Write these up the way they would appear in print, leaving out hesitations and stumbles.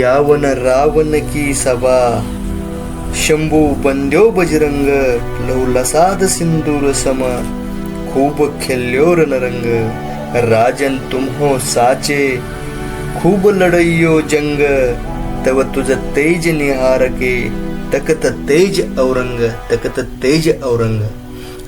यावन रावण की सभा, शंभू बंद्यो बजरंग, लवलसाद सिंदूर सम, खूब खेल्यो रणरंग, राजन तुम हो साचे, खूब लढइयो जंग, तव तुझ तेज निहारके, तकत तेज औरंग, तकत तेज औरंग.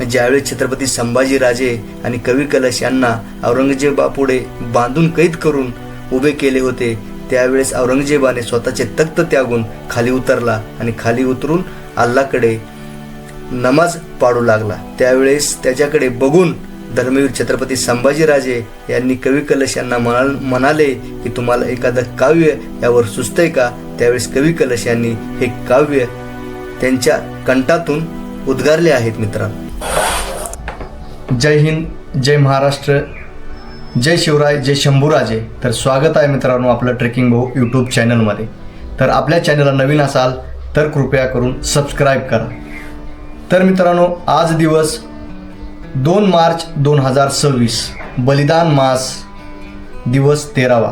ज्यावेळेस छत्रपती संभाजीराजे आणि कवी कलश यांना औरंगजेबापुढे बांधून कैद करून उभे केले होते, त्यावेळेस औरंगजेबाने स्वतःचे तख्त त्यागून खाली उतरला आणि खाली उतरून अल्लाकडे नमाज पाडू लागला. त्यावेळेस त्याच्याकडे बघून धर्मवीर छत्रपती संभाजीराजे यांनी कवी कलश यांना म्हणाले की तुम्हाला एखादं काव्य यावर सुचतंय का. त्यावेळेस कवी कलश यांनी हे काव्य त्यांच्या कंठातून उद्गारले आहेत. मित्रांनो, जय हिंद, जय महाराष्ट्र, जय शिवराय, जय शंभूराजे. तर स्वागत आहे मित्रांनो आपलं ट्रेकिंग भाऊ यूट्यूब चॅनलमध्ये. तर आपल्या चॅनलला नवीन असाल तर कृपया करून सबस्क्राईब करा. तर मित्रांनो, आज दिवस 2 मार्च 2026, बलिदान मास दिवस 13वा.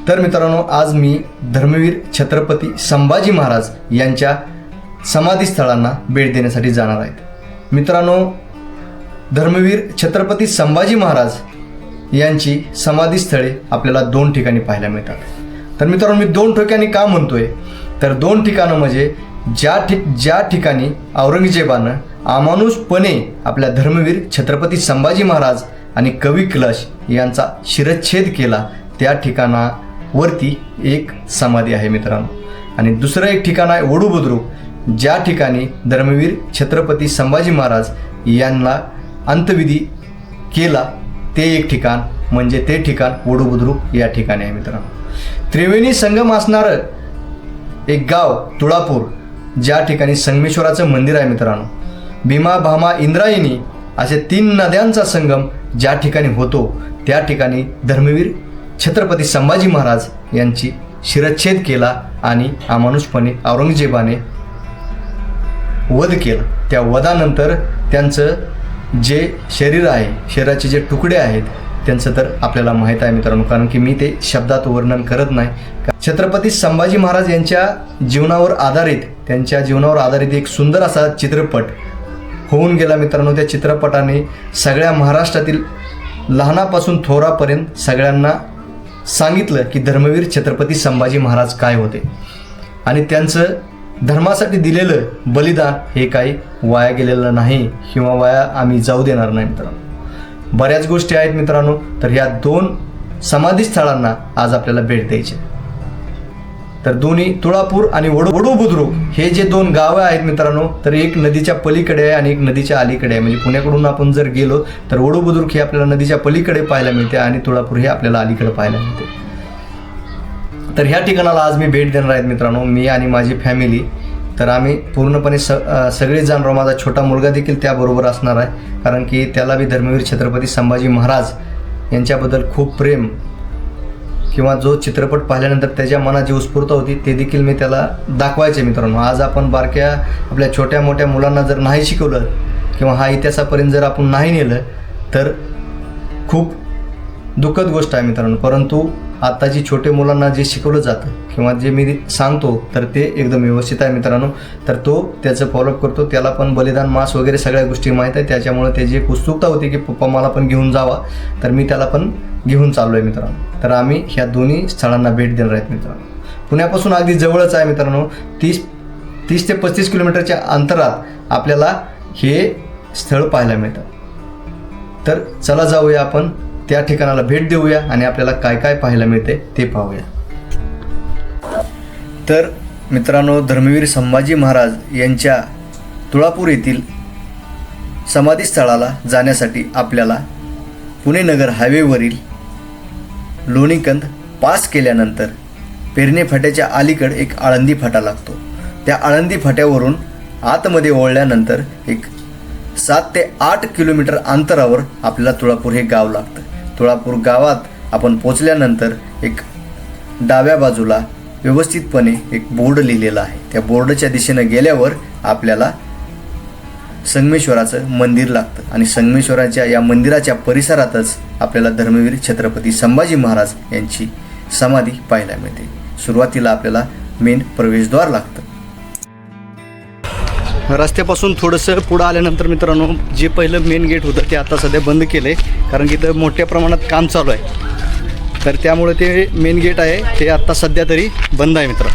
तर मित्रांनो, आज मी धर्मवीर छत्रपती संभाजी महाराज यांच्या समाधीस्थळांना भेट देण्यासाठी जाणार आहेत. मित्रांनो, धर्मवीर छत्रपती संभाजी महाराज यांची समाधीस्थळे आपल्याला 2 ठिकाणी पाहायला मिळतात. तर मित्रांनो, मी 2 ठिकाणी का म्हणतोय, तर 2 ठिकाणं म्हणजे ज्या ठिकाणी औरंगजेबानं अमानुषपणे आपल्या धर्मवीर छत्रपती संभाजी महाराज आणि कवी कलश यांचा शिरच्छेद केला, त्या ठिकाणावरती एक समाधी आहे मित्रांनो. आणि दुसरं एक ठिकाण आहे वडू बुद्रुक, ज्या ठिकाणी धर्मवीर छत्रपती संभाजी महाराज यांना अंत्यविधी केला, ते एक ठिकाण म्हणजे ते ठिकाण वडू बुद्रुक या ठिकाणी आहे मित्रांनो. त्रिवेणी संगम असणारं एक गाव तुळापूर, ज्या ठिकाणी संगमेश्वराचं मंदिर आहे मित्रांनो. भीमा, भामा, इंद्रायणी असे 3 नद्यांचा संगम ज्या ठिकाणी होतो, त्या ठिकाणी धर्मवीर छत्रपती संभाजी महाराज यांची शिरच्छेद केला आणि अमानुषपणे औरंगजेबाने वध केला. त्या वधानंतर त्यांचं जे शरीर आहे, शरीराचे जे तुकडे आहेत त्यांचं तर आपल्याला माहीत आहे मित्रांनो, कारण की मी ते शब्दात वर्णन करत नाही. छत्रपती संभाजी महाराज यांच्या जीवनावर आधारित एक सुंदर असा चित्रपट होऊन गेला मित्रांनो. त्या चित्रपटाने सगळ्या महाराष्ट्रातील लहानापासून थोरापर्यंत सगळ्यांना सांगितलं की धर्मवीर छत्रपती संभाजी महाराज काय होते आणि त्यांचं धर्मासाठी दिलेलं बलिदान हे काही वाया गेलेलं नाही किंवा वाया आम्ही जाऊ देणार नाही मित्रांनो. बऱ्याच गोष्टी आहेत मित्रांनो. तर ह्या 2 समाधीस्थळांना आज आपल्याला भेट द्यायची. तर दोन्ही तुळापूर आणि वडू बुद्रुक हे जे 2 गावं आहेत मित्रांनो, तर एक नदीच्या पलीकडे आहे आणि एक नदीच्या अलीकडे आहे. म्हणजे पुण्याकडून आपण जर गेलो तर वडू बुद्रुक हे आपल्याला नदीच्या पलीकडे पाहायला मिळते आणि तुळापूर हे आपल्याला अलीकडे पाहायला मिळते. तर ह्या ठिकाणाला आज मी भेट देणार आहेत मित्रांनो, मी आणि माझी फॅमिली. तर आम्ही पूर्णपणे सगळेच जाणार. माझा छोटा मुलगा देखील त्याबरोबर असणार आहे, कारण की त्याला बी धर्मवीर छत्रपती संभाजी महाराज यांच्याबद्दल खूप प्रेम किंवा जो चित्रपट पाहिल्यानंतर त्याच्या मनात जी उत्स्फूर्तता होती ते देखील मी त्याला दाखवायचे मित्रांनो. आज आपण बारक्या आपल्या छोट्या मोठ्या मुलांना जर नाही शिकवलं किंवा हा इतिहासापर्यंत जर आपण नाही नेलं तर खूप दुःखद गोष्ट आहे मित्रांनो. परंतु आता जी छोटे मुलांना जे शिकवलं जातं किंवा जे मी सांगतो तर ते एकदम व्यवस्थित आहे मित्रांनो. तर तो त्याचं फॉलोअप करतो. त्याला पण बलिदान मास वगैरे सगळ्या गोष्टी माहीत आहे, त्याच्यामुळे त्याची एक उत्सुकता होती की पप्पा मला पण घेऊन जावा. तर मी त्याला पण घेऊन चाललो आहे मित्रांनो. तर आम्ही ह्या दोन्ही स्थळांना भेट देणार आहेत मित्रांनो. पुण्यापासून अगदी जवळच आहे मित्रांनो. 30 ते 35 किलोमीटरच्या अंतरात आपल्याला हे स्थळ पाहायला मिळतं. तर चला जाऊया, आपण त्या ठिकाणाला भेट देऊया आणि आपल्याला काय काय पाहायला मिळते ते पाहूया. तर मित्रांनो, धर्मवीर संभाजी महाराज यांच्या तुळापूर येथील समाधीस्थळाला जाण्यासाठी आपल्याला पुणे नगर हायवेवरील लोणीकंद पास केल्यानंतर पेरणे फाट्याच्या अलीकडे एक आळंदी फाटा लागतो. त्या आळंदी फाट्यावरून आतमध्ये वळल्यानंतर एक 7 ते 8 किलोमीटर अंतरावर आपल्याला तुळापूर हे गाव लागतं. तुळापूर गावात आपण पोचल्यानंतर एक डाव्या बाजूला व्यवस्थितपणे एक बोर्ड लिहिलेला आहे. त्या बोर्डच्या दिशेनं गेल्यावर आपल्याला संगमेश्वराचं मंदिर लागतं आणि संगमेश्वराच्या या मंदिराच्या परिसरातच आपल्याला धर्मवीर छत्रपती संभाजी महाराज यांची समाधी पाहायला मिळते. सुरुवातीला आपल्याला मेन प्रवेशद्वार लागतं. रस्त्यापासून थोडंसं पुढं आल्यानंतर मित्रांनो जे पहिलं मेन गेट होतं ते आता सध्या बंद केलं आहे, कारण की इथं मोठ्या प्रमाणात काम चालू आहे. तर त्यामुळे ते मेन गेट आहे ते आत्ता सध्या तरी बंद आहे मित्र.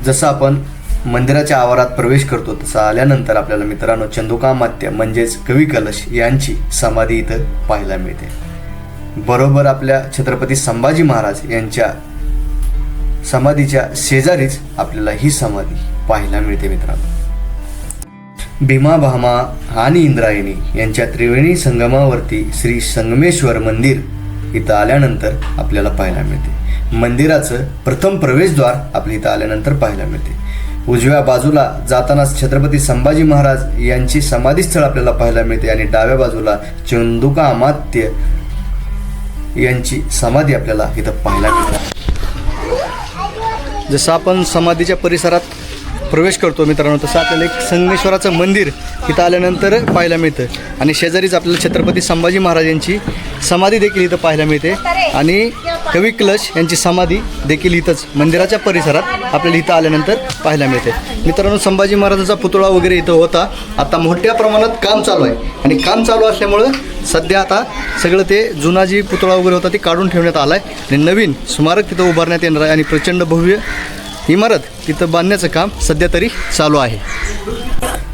जसं आपण मंदिराच्या आवारात प्रवेश करतो तसं आल्यानंतर आपल्याला मित्रांनो चंदुकामात्य म्हणजेच कवी कलश यांची समाधी इथं पाहायला मिळते. बरोबर आपल्या छत्रपती संभाजी महाराज यांच्या समाधीच्या शेजारीच आपल्याला ही समाधी पाहायला मिळते मित्रांनो. भीमा भामा आणि इंद्रायणी यांच्या त्रिवेणी संगमावरती श्री संगमेश्वर मंदिर इथं आल्यानंतर आपल्याला पाहायला मिळते. मंदिराचं प्रथम प्रवेशद्वार आपल्या इथं आल्यानंतर पाहायला मिळते. उजव्या बाजूला जाताना छत्रपती संभाजी महाराज यांची समाधीस्थळ आपल्याला पाहायला मिळते आणि डाव्या बाजूला चंदुकामात्य यांची समाधी आपल्याला इथं पाहायला मिळते. जसं आपण समाधीच्या परिसरात प्रवेश करतो मित्रांनो तसं आपल्याला एक संगमेश्वराचं मंदिर इथं आल्यानंतर पाहायला मिळतं आणि शेजारीच आपल्याला छत्रपती संभाजी महाराज यांची समाधी देखील इथं पाहायला मिळते आणि कवी कलश यांची समाधी देखील इथंच मंदिराच्या परिसरात आपल्याला इथं आल्यानंतर पाहायला मिळते. मित्रांनो संभाजी महाराजांचा पुतळा वगैरे इथं होता, आता मोठ्या प्रमाणात काम चालू आहे आणि काम चालू असल्यामुळं सध्या आता सगळं ते जुना जी पुतळा वगैरे होता ते काढून ठेवण्यात आला आहे आणि नवीन स्मारक तिथं उभारण्यात येणार आहे आणि प्रचंड भव्य इमारत तिथं बांधण्याचं काम सध्या तरी चालू आहे.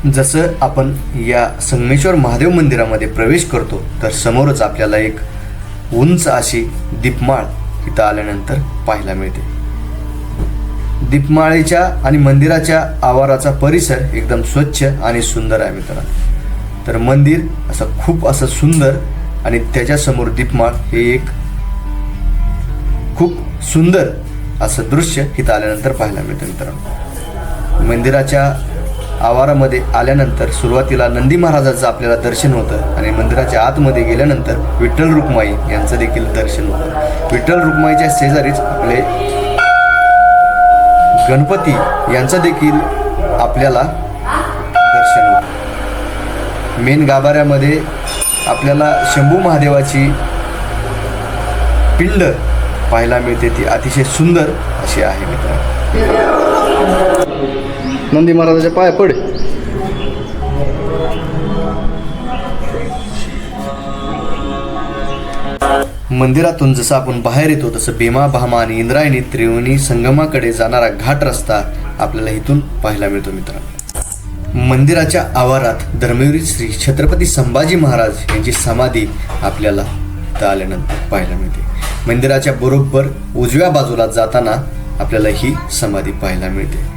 जसं आपण या संगमेश्वर महादेव मंदिरामध्ये प्रवेश करतो तर समोरच आपल्याला एक उंच अशी दीपमाळ इथं आल्यानंतर पाहायला मिळते. दीपमाळेच्या आणि मंदिराच्या आवाराचा परिसर एकदम स्वच्छ आणि सुंदर आहे मित्रांनो. तर मंदिर असं खूप असं सुंदर आणि त्याच्यासमोर दीपमाळ हे एक खूप सुंदर असं दृश्य इथं आल्यानंतर पाहायला मिळतं मित्रांनो. मंदिराच्या आवारामध्ये आल्यानंतर सुरुवातीला नंदी महाराजाचं आपल्याला दर्शन होतं आणि मंदिराच्या आतमध्ये गेल्यानंतर विठ्ठल रुक्माई यांचं देखील दर्शन होतं. विठ्ठल रुक्माईच्या शेजारीच आपले गणपती यांचं देखील आपल्याला दर्शन होतं. मेन गाभाऱ्यामध्ये आपल्याला शंभू महादेवाची पिंड पाहायला मिळते, ती अतिशय सुंदर अशी आहे मित्रांनो. नंदी महाराजाच्या पाया पड. मंदिरातून जसं आपण बाहेर येतो तसं भीमा भामा आणि इंद्रायणी त्रिवेणी संगमाकडे जाणारा घाट रस्ता आपल्याला इथून पाहायला मिळतो मित्रांनो. मंदिराच्या आवारात धर्मवीर श्री छत्रपती संभाजी महाराज यांची समाधी आपल्याला इथं आल्यानंतर पाहायला मिळते. मंदिराच्या बरोबर उजव्या बाजूला जाताना आपल्याला ही समाधी पाहायला मिळते.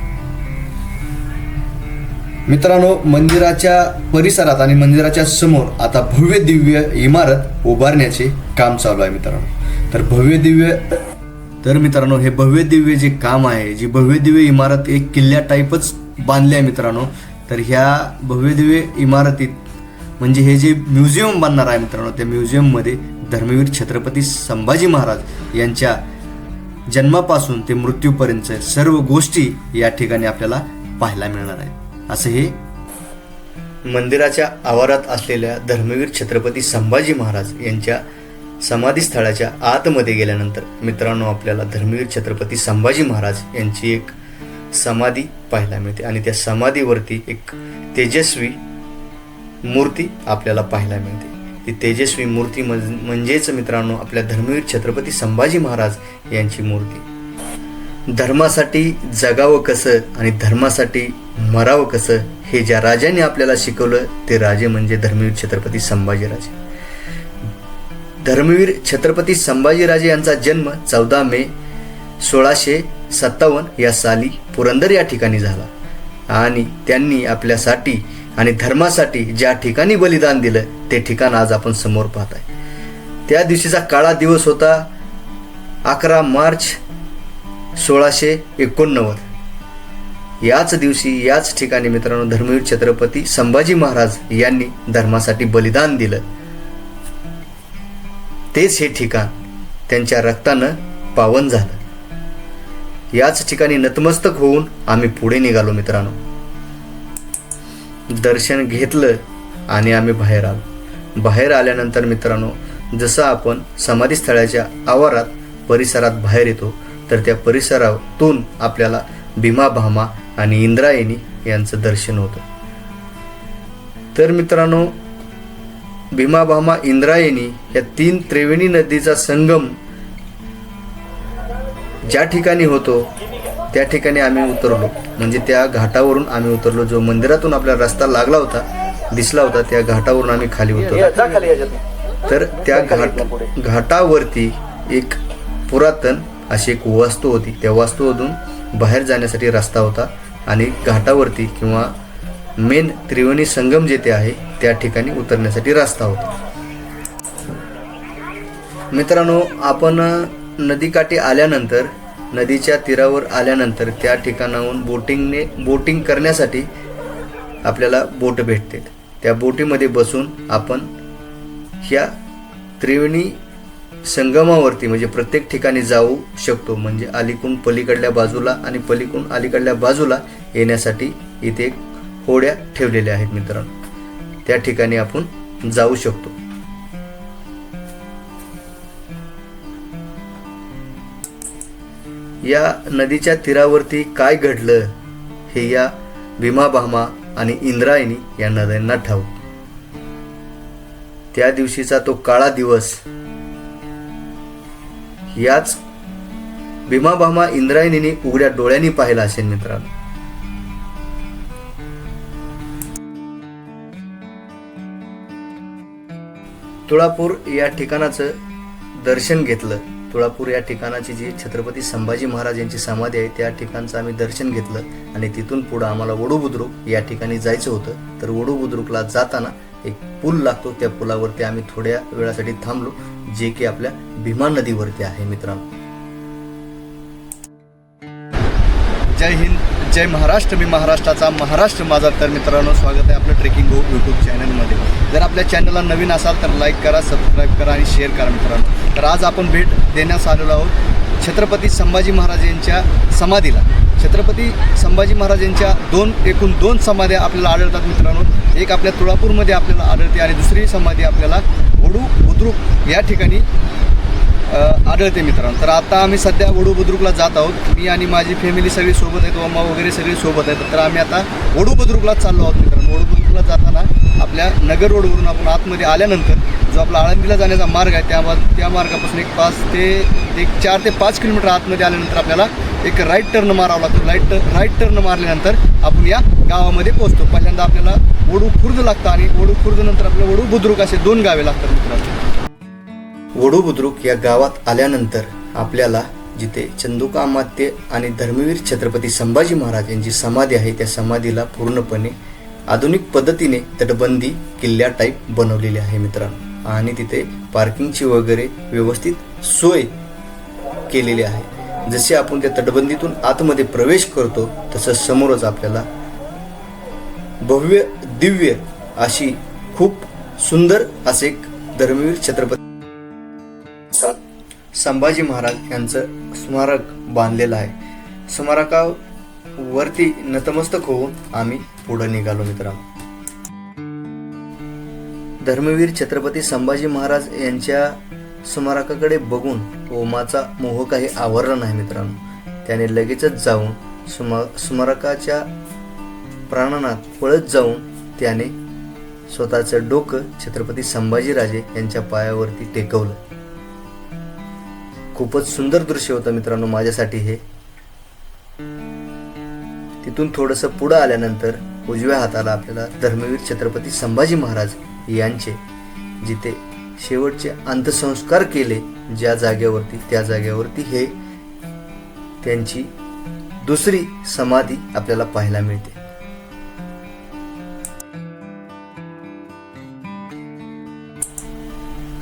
मंदिराच्या मंदिराच्या परिसरात आणि मंदिराच्या समोर आता भव्य दिव्य इमारत उभारण्याचे काम चालू आहे मित्रांनो. तर मित्रांनो हे भव्य दिव्य जे काम आहे, जी भव्य दिव्य इमारत एक किल्ल्या टाईपच बांधली आहे मित्रांनो. तर ह्या भव्य दिव्य इमारतीत म्हणजे हे जे म्युझियम बांधणार आहे मित्रांनो, त्या म्युझियममध्ये धर्मवीर छत्रपती संभाजी महाराज यांच्या जन्मापासून ते मृत्यूपर्यंत सर्व गोष्टी या ठिकाणी आपल्याला पाहायला मिळणार आहेत. असं हे मंदिराच्या आवारात असलेल्या धर्मवीर छत्रपती संभाजी महाराज यांच्या समाधीस्थळाच्या आतमध्ये गेल्यानंतर मित्रांनो आपल्याला धर्मवीर छत्रपती संभाजी महाराज यांची एक समाधी पाहायला मिळते आणि त्या समाधीवरती एक तेजस्वी मूर्ती आपल्याला पाहायला मिळते. ती तेजस्वी मूर्ती म्हणजेच मित्रांनो आपल्या धर्मवीर छत्रपती संभाजी महाराज यांची मूर्ती. धर्मासाठी जगावं कसं आणि धर्मासाठी मरावं कसं हे ज्या राजांनी आपल्याला शिकवलं ते राजे म्हणजे धर्मवीर छत्रपती संभाजीराजे. धर्मवीर छत्रपती संभाजीराजे यांचा जन्म 14 मे 1657 या साली पुरंदर या ठिकाणी झाला आणि त्यांनी आपल्यासाठी आणि धर्मासाठी ज्या ठिकाणी बलिदान दिलं ते ठिकाण आज आपण समोर पाहत आहे. त्या दिवशीचा काळा दिवस होता 11 मार्च 1689. याच दिवशी याच ठिकाणी मित्रांनो धर्मवीर छत्रपती संभाजी महाराज यांनी धर्मासाठी बलिदान दिलं. तेच हे ठिकाण त्यांच्या रक्तानं पावन झालं. याच ठिकाणी नतमस्तक होऊन आम्ही पुढे निघालो मित्रांनो. दर्शन घेतलं आणि आम्ही बाहेर आलो. बाहेर आल्यानंतर मित्रांनो जसं आपण समाधीस्थळाच्या आवारात परिसरात बाहेर येतो तर त्या परिसरातून आपल्याला भीमा भामा आणि इंद्रायणी यांचं दर्शन होतं. तर मित्रांनो, भीमा भामा इंद्रायणी या 3 त्रिवेणी नदीचा संगम ज्या ठिकाणी होतो त्या ठिकाणी आम्ही उतरलो. म्हणजे त्या घाटावरून आम्ही उतरलो. जो मंदिरातून आपल्याला रस्ता लागला होता, दिसला होता, त्या घाटावरून आम्ही खाली उतरलो. तर त्या घाटावरती एक पुरातन अशी एक वास्तू होती. त्या वास्तूमधून बाहेर जाण्यासाठी रस्ता होता आणि घाटावरती किंवा मेन त्रिवेणी संगम जेथे आहे त्या ठिकाणी उतरण्यासाठी रस्ता होता. मित्रांनो, आपण नदीकाठी आल्यानंतर, नदीच्या तीरावर आल्यानंतर त्या ठिकाणाहून बोटिंग करण्यासाठी आपल्याला बोट भेटते. त्या बोटीमध्ये बसून आपण ह्या त्रिवेणी संगमावरती म्हणजे प्रत्येक ठिकाणी जाऊ शकतो. म्हणजे अलीकडून पलीकडल्या बाजूला आणि पलीकडून अलीकडल्या बाजूला येण्यासाठी इथे होड्या ठेवलेल्या आहेत मित्रांनो. त्या ठिकाणी आपण जाऊ शकतो. या नदीच्या तीरावरती काय घडलं हे या भीमा भामा आणि इंद्रायणी या नद्यांना ठाऊक. त्या दिवशीचा तो काळा दिवस याच भीमा भामा इंद्रायणीने उघड्या डोळ्यांनी पाहिला असेल मित्रांनो. तुळापूर या ठिकाणाचं दर्शन घेतलं. तुळापूर या ठिकाणाची जी छत्रपती संभाजी महाराज यांची समाधी आहे त्या ठिकाणचं आम्ही दर्शन घेतलं आणि तिथून पुढं आम्हाला वडू बुद्रुक या ठिकाणी जायचं होतं. तर वडू बुद्रुकला जाताना एक पूल लागतो. त्या पुलावरती आम्ही थोड्या वेळासाठी थांबलो, जे की आपल्या भीमा नदीवरती आहे मित्रांनो. जय हिंद, जय महाराष्ट्र. मी महाराष्ट्राचा, महाराष्ट्र माझा. तर मित्रांनो, स्वागत आहे आपलं ट्रेकिंग गो यूट्यूब चॅनलमध्ये. जर आपल्या चॅनलला नवीन असाल तर लाईक करा, सबस्क्राईब करा आणि शेअर करा मित्रांनो. तर आज आपण भेट देण्यास आलेलो आहोत छत्रपती संभाजी महाराज यांच्या समाधीला. छत्रपती संभाजी महाराज यांच्या एकूण दोन समाध्या आपल्याला आढळतात मित्रांनो. एक आपल्या तुळापूरमध्ये आपल्याला आढळते आणि दुसरी समाधी आपल्याला वडू बुद्रुक या ठिकाणी आढळते मित्रांनो. तर आता आम्ही सध्या वडू बुद्रुकला जात आहोत. मी आणि माझी फॅमिली सगळी सोबत आहेत, अम्मा वगैरे सगळी सोबत आहेत. तर आम्ही आता वडू बुद्रुकला चाललो आहोत मित्रांनो. वडू बुद्रुकला जाताना आपल्या नगर रोडवरून आपण आतमध्ये आल्यानंतर जो आपला आळंदीला जाण्याचा मार्ग आहे त्या मार्गापासून एक 4 ते 5 किलोमीटर आतमध्ये आल्यानंतर आपल्याला एक राईट टर्न मारावा लागतो. राईट टर्न मारल्यानंतर आपण या गावामध्ये पोहोचतो. पहिल्यांदा आपल्याला वडू खुर्द लागतं आणि वडू खुर्द नंतर आपल्याला वडू बुद्रुक असे 2 गावे लागतात मित्रांनो. वडू बुद्रुक या गावात आल्यानंतर आपल्याला जिथे चंदुकामात्य आणि धर्मवीर छत्रपती संभाजी महाराज यांची समाधी आहे त्या समाधीला पूर्णपणे आधुनिक पद्धतीने तटबंदी किल्ल्या टाईप बनवलेली आहे मित्रांनो. आणि तिथे पार्किंगची वगैरे व्यवस्थित सोय केलेली आहे. जसे आपण त्या तटबंदीतून आतमध्ये प्रवेश करतो तसं समोरच आपल्याला भव्य दिव्य अशी खूप सुंदर असे धर्मवीर छत्रपती संभाजी महाराज यांचं स्मारक बांधलेलं आहे. स्मारकावरती नतमस्तक होऊन आम्ही पुढे निघालो मित्रांनो. धर्मवीर छत्रपती संभाजी महाराज यांच्या स्मारकाकडे बघून ओमाचा मोह काही आवरला नाही मित्रांनो. त्याने लगेचच जाऊन स्मारकाच्या प्रांगणात पळत जाऊन त्याने स्वतःचं डोकं छत्रपती संभाजीराजे यांच्या पायावरती टेकवलं. खूपच सुंदर दृश्य होतं मित्रांनो माझ्यासाठी हे. तिथून थोडंसं पुढं आल्यानंतर उजव्या हाताला आपल्याला धर्मवीर छत्रपती संभाजी महाराज यांचे जिथे शेवटचे अंत्यसंस्कार केले ज्या जागेवरती त्या जागेवरती हे त्यांची दुसरी समाधी आपल्याला पाहायला मिळते.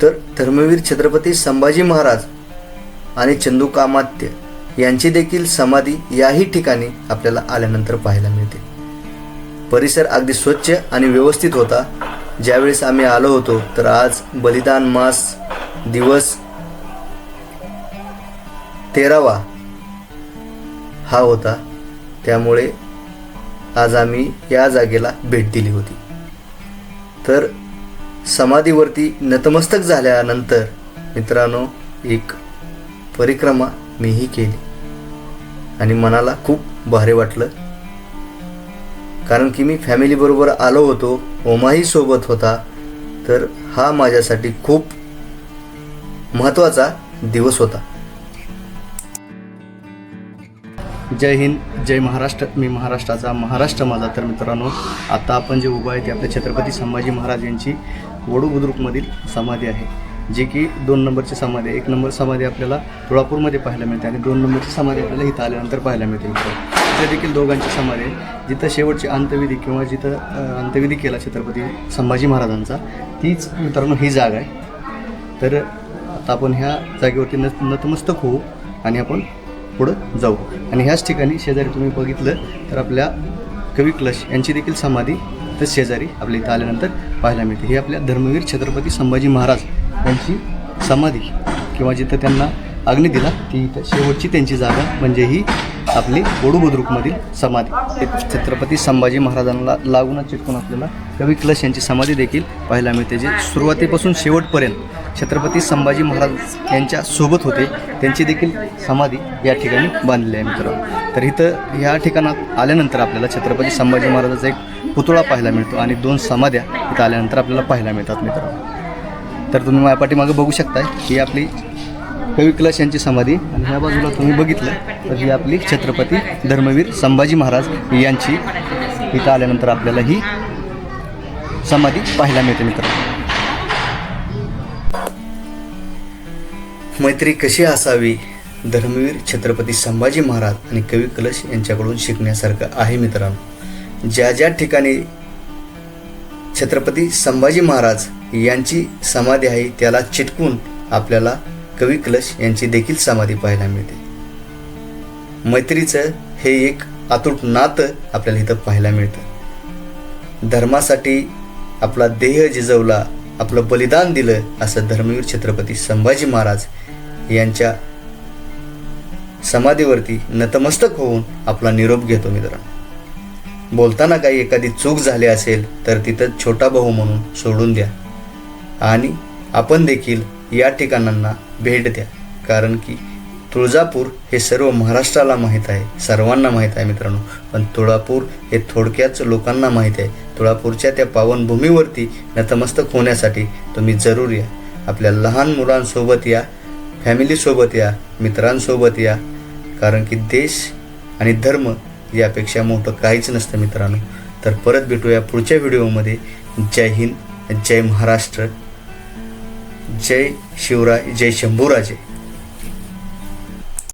तर धर्मवीर छत्रपती संभाजी महाराज आणि चंदुकामात्य यांची देखील समाधी याही ठिकाणी आपल्याला आल्यानंतर पाहायला मिळते. परिसर अगदी स्वच्छ आणि व्यवस्थित होता. ज्यावेळेस आम्ही आलो होतो तर आज बलिदान मास दिवस 13वा हा होता. त्यामुळे आज आम्ही या जागेला भेट दिली होती. तर समाधीवरती नतमस्तक झाल्यानंतर मित्रांनो एक परिक्रमा मीही केली. आणि मनाला खूप भारी वाटलं, कारण की मी फॅमिलीबरोबर आलो होतो, ओमाही सोबत होता. तर हा माझ्यासाठी खूप महत्त्वाचा दिवस होता. जय हिंद, जय महाराष्ट्र. मी महाराष्ट्राचा, महाराष्ट्र माझा. तर मित्रांनो, आता आपण जे उभं आहे ते आपल्या छत्रपती संभाजी महाराज यांची वडू बुद्रुकमधील समाधी आहे, जी की 2 नंबरची समाधी आहे. 1 नंबर समाधी आपल्याला तुळापूरमध्ये पाहायला मिळते आणि 2 नंबरची समाधी आपल्याला इथं आल्यानंतर पाहायला मिळते. इथे देखील दोघांची समाधी आहे. जिथं शेवटची अंत्यविधी किंवा जिथं अंत्यविधी केला छत्रपती संभाजी महाराजांचा, तीच मित्रांनो ही जागा आहे. तर आता आपण ह्या जागेवरती नतमस्तक होऊ आणि आपण पुढं जाऊ. आणि ह्याच ठिकाणी शेजारी तुम्ही बघितलं तर आपल्या कवी कलश यांची देखील समाधी तर शेजारी आपल्या इथं आल्यानंतर पाहायला मिळते. ही आपल्या धर्मवीर छत्रपती संभाजी महाराज यांची समाधी किंवा जिथं त्यांना अग्नी दिला ती इथं शेवटची त्यांची जागा म्हणजे ही आपली वडू बुद्रुकमधील समाधी. छत्रपती संभाजी महाराजांना लागूनच चिटकून आपल्याला कवी कलश यांची समाधी देखील पाहायला मिळते, जे सुरुवातीपासून शेवटपर्यंत छत्रपती संभाजी महाराज यांच्या सोबत होते. त्यांची देखील समाधी या ठिकाणी बांधलेली आहे मित्रांनो. तर इथं ह्या ठिकाणात आल्यानंतर आपल्याला छत्रपती संभाजी महाराजांचा एक पुतळा पाहायला मिळतो आणि 2 समाध्या इथं आल्यानंतर आपल्याला पाहायला मिळतात मित्रांनो. तर तुम्ही माझ्या पाठीमागे बघू शकताय ही आपली कवी कलश यांची समाधी आणि ह्या बाजूला तुम्ही बघितलं तर ही आपली छत्रपती धर्मवीर संभाजी महाराज यांची इथं आल्यानंतर आपल्याला ही समाधी पाहायला मिळते मित्रांनो. मैत्री कशी असावी, धर्मवीर छत्रपती संभाजी महाराज आणि कवी कलश यांच्याकडून शिकण्यासारखं आहे मित्रांनो. ज्या ज्या ठिकाणी छत्रपती संभाजी महाराज यांची समाधी आहे त्याला चिटकून आपल्याला कवी कलश यांची देखील समाधी पाहायला मिळते. मैत्रीचं हे एक अतूट नातं आपल्याला इथं पाहायला मिळतं. धर्मासाठी आपला देह जिजवला, आपलं बलिदान दिलं, असं धर्मवीर छत्रपती संभाजी महाराज यांच्या समाधीवरती नतमस्तक होऊन आपला निरोप घेतो मित्रांनो. बोलताना काही एखादी चूक झाली असेल तर तिथं छोटा भाऊ म्हणून सोडून द्या आणि आपण देखील या ठिकाणांना भेट द्या, कारण की तुळजापूर हे सर्व महाराष्ट्राला माहीत आहे, सर्वांना माहीत आहे मित्रांनो. पण तुळजापूर हे थोडक्याच लोकांना माहीत आहे. तुळजापूरच्या त्या पावनभूमीवरती नतमस्तक होण्यासाठी तुम्ही जरूर या. आपल्या लहान मुलांसोबत या, फॅमिलीसोबत या, मित्रांसोबत या, कारण की देश आणि धर्म यापेक्षा मोठं काहीच नसतं मित्रांनो. तर परत भेटूया पुढच्या व्हिडिओमध्ये. जय हिंद, जय महाराष्ट्र, जय शिवराय, जय शंभूराजे.